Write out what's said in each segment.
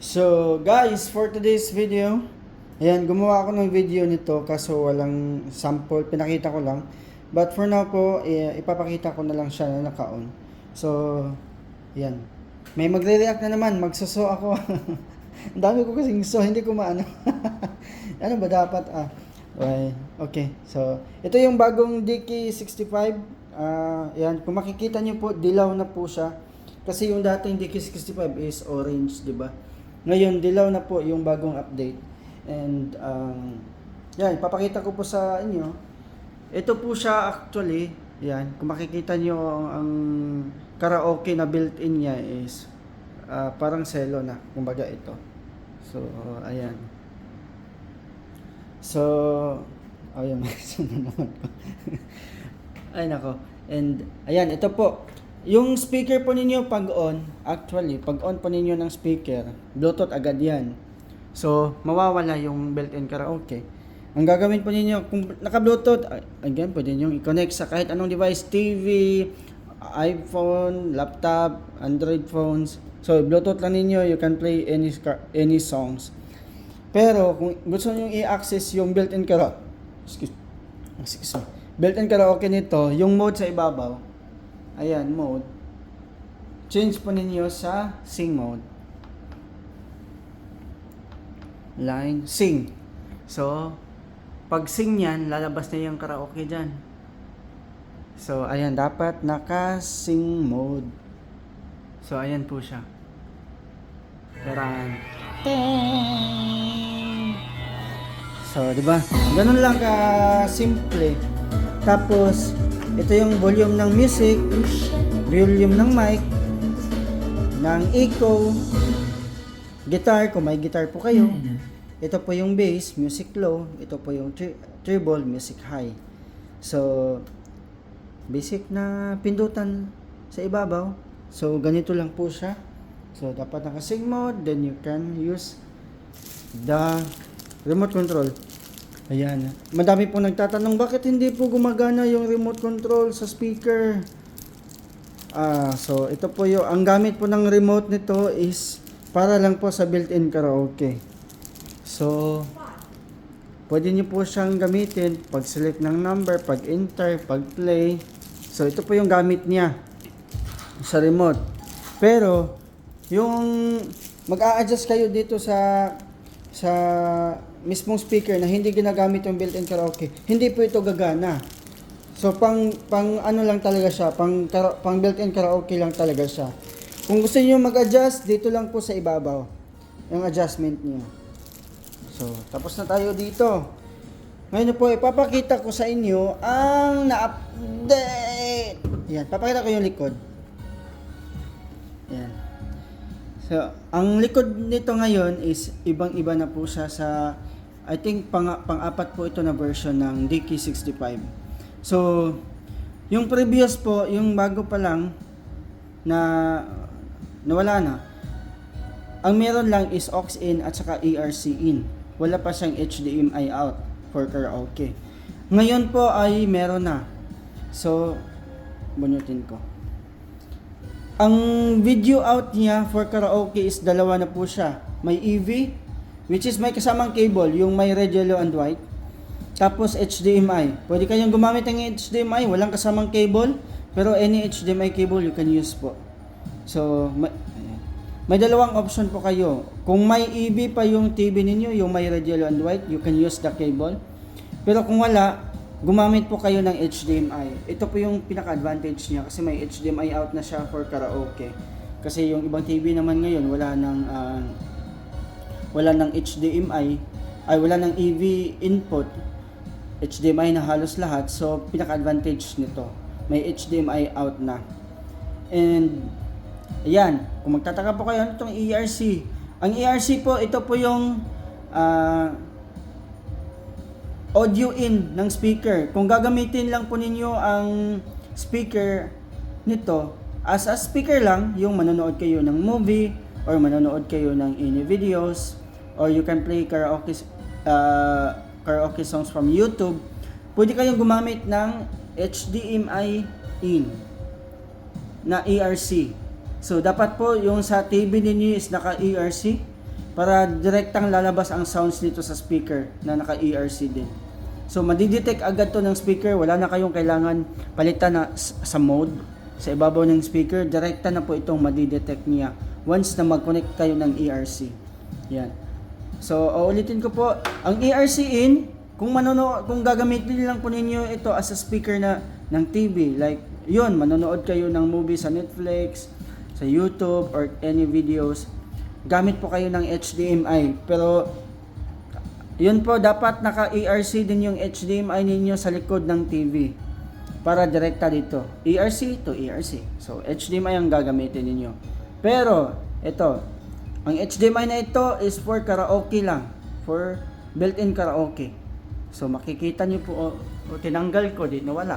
So guys, for today's video, ayan, gumawa ako ng video nito kaso walang sample, pinakita ko lang. But for now po, ipapakita ko na lang siya na naka-on. So, ayan. May magre-react na naman, magsuso ako. Ang dami ko kasing so, hindi ko maano. Ano ba dapat? Okay. So, ito yung bagong DK65. Ayan, kung makikita niyo po, dilaw na po siya. Kasi yung dating DK65 is orange, di ba? Ngayon, dilaw na po yung bagong update. And, yan, papakita ko po sa inyo. Ito po siya actually, yan, kung makikita nyo ang karaoke na built-in niya is parang selo na, kumbaga ito. So, ayan. So, ayan, na naman ko. Ay, nako. And, ayan, ito po. Yung speaker po ninyo pag on, actually, pag on po ninyo ng speaker, Bluetooth agad yan. So, mawawala yung built-in karaoke. Ang gagawin po ninyo, kung naka-Bluetooth, again, pwede nyo i-connect sa kahit anong device, TV, iPhone, laptop, Android phones. So, Bluetooth lang ninyo, you can play any songs. Pero, kung gusto nyo i-access yung built-in karaoke, built-in karaoke nito, yung mode sa ibabaw, ayan, mode, change po ninyo sa sing mode. Line, sing. So, pag sing yan, lalabas na yung karaoke dyan. So, ayan, dapat naka-sing mode. So, ayan po siya. Taran. So, di ba? Ganun lang ka-simple. Tapos, ito yung volume ng music, volume ng mic, ng echo, guitar, kung may guitar po kayo. Ito po yung bass, music low. Ito po yung treble, music high. So, basic na pindutan sa ibabaw. So, ganito lang po siya. So, dapat naka-sing mode. Then, you can use the remote control. Ayan. Madami po nagtatanong, bakit hindi po gumagana yung remote control sa speaker? So, ito po yung, ang gamit po ng remote nito is para lang po sa built-in karaoke. So, pwede nyo po siyang gamitin pag select ng number, pag enter, pag play. So, ito po yung gamit niya sa remote. Pero, yung mag-a-adjust kayo dito sa mismong speaker na hindi ginagamit yung built-in karaoke, hindi po ito gagana. So, pang ano lang talaga siya, pang built-in karaoke lang talaga siya. Kung gusto niyo mag-adjust, dito lang po sa ibabaw yung adjustment niyo. So, tapos na tayo dito. Ngayon po, ipapakita ko sa inyo ang na-update. Yan, papakita ko yung likod. Yan. So, ang likod nito ngayon is ibang-iba na po siya sa, I think, pang-apat po ito na version ng DK65. So, yung previous po, yung bago pa lang, na nawala na. Ang meron lang is aux in at saka ERC in. Wala pa siyang HDMI out for karaoke. Ngayon po ay meron na. So, bunutin ko. Ang video out niya for karaoke is dalawa na po siya. May EV, which is may kasamang cable, yung may red, yellow, and white. Tapos HDMI. Pwede kayong gumamit ng HDMI, walang kasamang cable, pero any HDMI cable you can use po. So, may dalawang option po kayo. Kung may EV pa yung TV ninyo, yung may red, yellow, and white, you can use the cable. Pero kung wala, gumamit po kayo ng HDMI. Ito po yung pinaka-advantage niya kasi may HDMI out na siya for karaoke. Kasi yung ibang TV naman ngayon, wala ng HDMI, wala ng EV input. HDMI na halos lahat. So, pinaka-advantage nito. May HDMI out na. And, ayan, kung magtataka po kayo, ano itong ERC? Ang ERC po, ito po yung audio in ng speaker. Kung gagamitin lang po ninyo ang speaker nito, as a speaker lang, yung manonood kayo ng movie, or manonood kayo ng any videos, or you can play karaoke songs from YouTube, pwede kayong gumamit ng HDMI in na ERC. So, dapat po yung sa TV ninyo is naka-ERC. para direktang lalabas ang sounds dito sa speaker na naka-ERC din. So madidetect agad to ng speaker, wala na kayong kailangan palitan na sa mode sa ibabaw ng speaker, direkta na po itong madidetect niya once na mag-connect kayo ng ERC. Yan. So uulitin ko po, ang ERC in, kung gagamitin lang po ninyo ito as a speaker na ng TV, like yun, manonood kayo ng movie sa Netflix, sa YouTube or any videos, gamit po kayo ng HDMI. Pero yun po, dapat naka-ERC din yung HDMI ninyo sa likod ng TV para direkta dito. ERC to ERC. So HDMI ang gagamitin ninyo. Pero ito, ang HDMI na ito is for karaoke lang, for built-in karaoke. So makikita niyo po, tinanggal ko, nawala.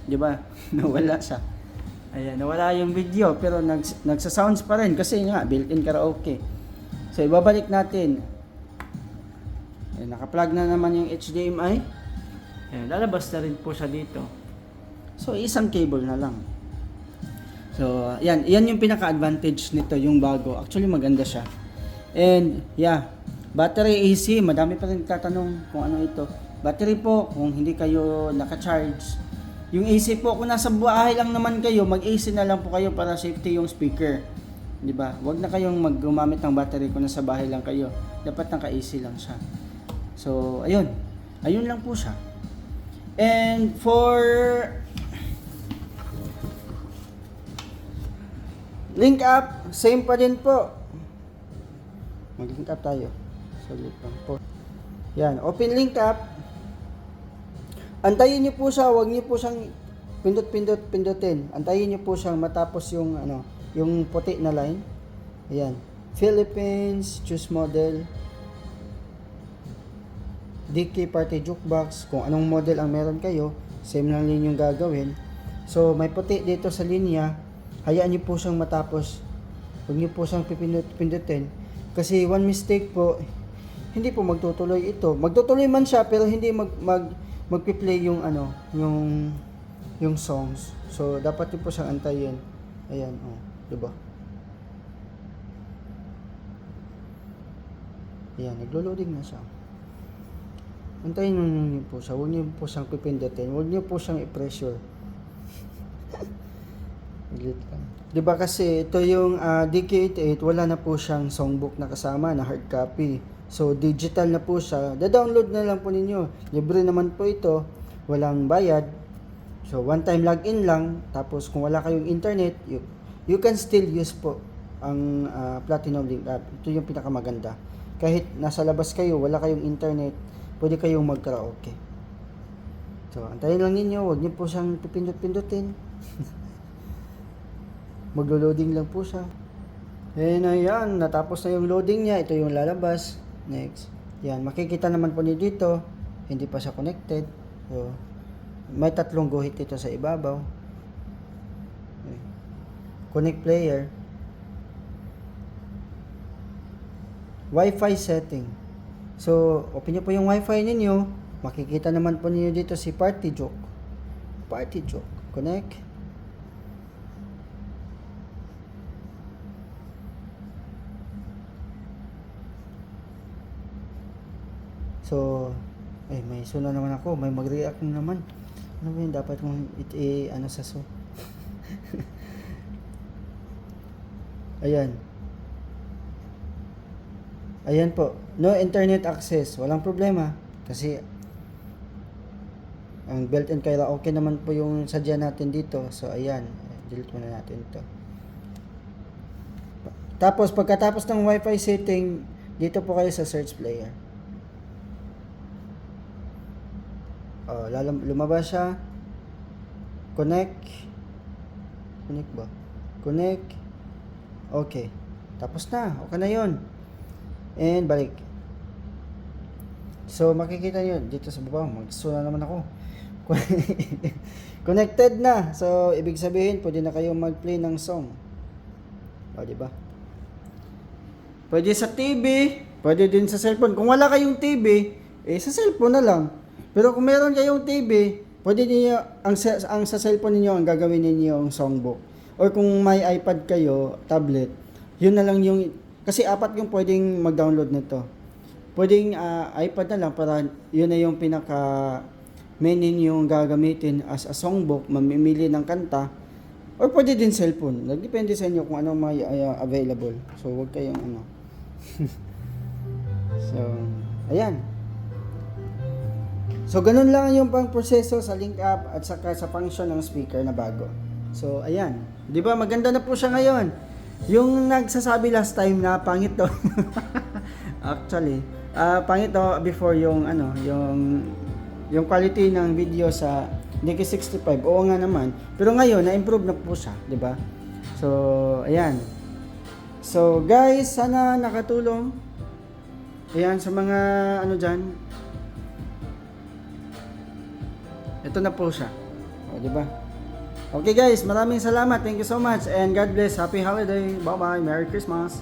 'Di ba? Nawala siya. Ayan, nawala yung video pero nagsa-sounds pa rin kasi nga built-in karaoke. So ibabalik natin. Ayan, naka-plug na naman yung HDMI. Ayan, lalabas na rin po siya dito. So isang cable na lang. So yan yung pinaka-advantage nito, yung bago. Actually maganda siya. And yeah, battery AC, madami pa rin tatanong kung ano ito. Battery po, kung hindi kayo naka-charge. Yung AC po, kung nasa bahay lang naman kayo, mag-AC na lang po kayo para safety yung speaker. 'Di ba? Huwag na kayong gumamit ng battery kung nasa bahay lang kayo. Dapat naka-AC lang siya. So, ayun. Ayun lang po siya. And for link up, same pa din po. Mag-link up tayo. Saglit lang po. Yan, open link up. Antayin niyo po siya, wag niyo po siyang pindutin. Antayin niyo po siyang matapos yung yung puti na line. Ayan. Philippines, choose model. DK Party Jukebox, kung anong model ang meron kayo, same lang din yung gagawin. So, may puti dito sa linya, hayaan niyo po siyang matapos. Huwag niyo po siyang pindutin. Kasi one mistake po, hindi po magtutuloy ito. Magtutuloy man siya, pero hindi magpi-play yung yung songs. So, dapat niyo po siyang antayin. Ayan, diba? Ayan, naglo-loading na siya. Antayin niyo po siya. Huwag niyo po siyang pipindutin. Huwag niyo po siyang i-pressure. Diba kasi ito yung DK88, wala na po siyang songbook na kasama na hard copy. So digital na po siya. Da-download na lang po ninyo. Libre naman po ito. Walang bayad. So one time login lang. Tapos kung wala kayong internet, you can still use po ang Platinum Link app. Ito yung pinakamaganda. Kahit nasa labas kayo, wala kayong internet, pwede kayong mag-karaoke. So, antayin lang ninyo, huwag niyo po siyang pipindot-pindutin. Maglo-loading lang po siya. And ayan, natapos na yung loading niya. Ito yung lalabas. Next. Yan, makikita naman po niyo dito, hindi pa siya connected. So, may tatlong guhit dito sa ibabaw. Connect player. Wi-Fi setting. So, open nyo po yung Wi-Fi ninyo. Makikita naman po niyo dito si Party Joke. Party Joke. Connect. So, may suna naman ako. May mag-react naman. Ano ba yun? Dapat kong ano sa so. Ayan. Ayan po. No internet access. Walang problema. Kasi ang built-in karaoke naman po yung sadya natin dito. So, ayan. Delete muna natin ito. Tapos, pagkatapos ng Wi-Fi setting, dito po kayo sa search player. Lumabas siya. Connect. Connect ba? Connect. Okay. Tapos na. Okay na yun. And balik. So makikita nyo dito sa baba, magsuna naman ako. Connected na. So ibig sabihin pwede na kayong mag-play ng song. O diba? Pwede sa TV, pwede din sa cellphone. Kung wala kayong TV, sa cellphone na lang. Pero kung meron kayong TV, pwede niyo ang sa cellphone niyo ang gagawin niyo yung songbook. Or kung may iPad kayo, tablet, yun na lang yung Kasi apat yung pwedeng mag-download nito. Pwedeng iPad na lang para yun na yung pinaka main yung gagamitin as a songbook, mamimili ng kanta, or pwede din cellphone. Nagdepende sa inyo kung ano may available. So, wag kayong ano. So, ayan. So, ganun lang yung pang proseso sa link up at saka sa function ng speaker na bago. So, ayan. Di ba maganda na po siya ngayon? Yung nagsasabi last time na pangit to. Actually, pangit to before yung ano, yung quality ng video sa DK65. Oo nga naman. Pero ngayon, na-improve na po siya, di ba? So, ayan. So, guys, sana nakatulong. Ayan, sa mga ano dyan. Ito na po siya. O, di ba? Okay guys, maraming salamat. Thank you so much and God bless. Happy holiday. Bye-bye. Merry Christmas.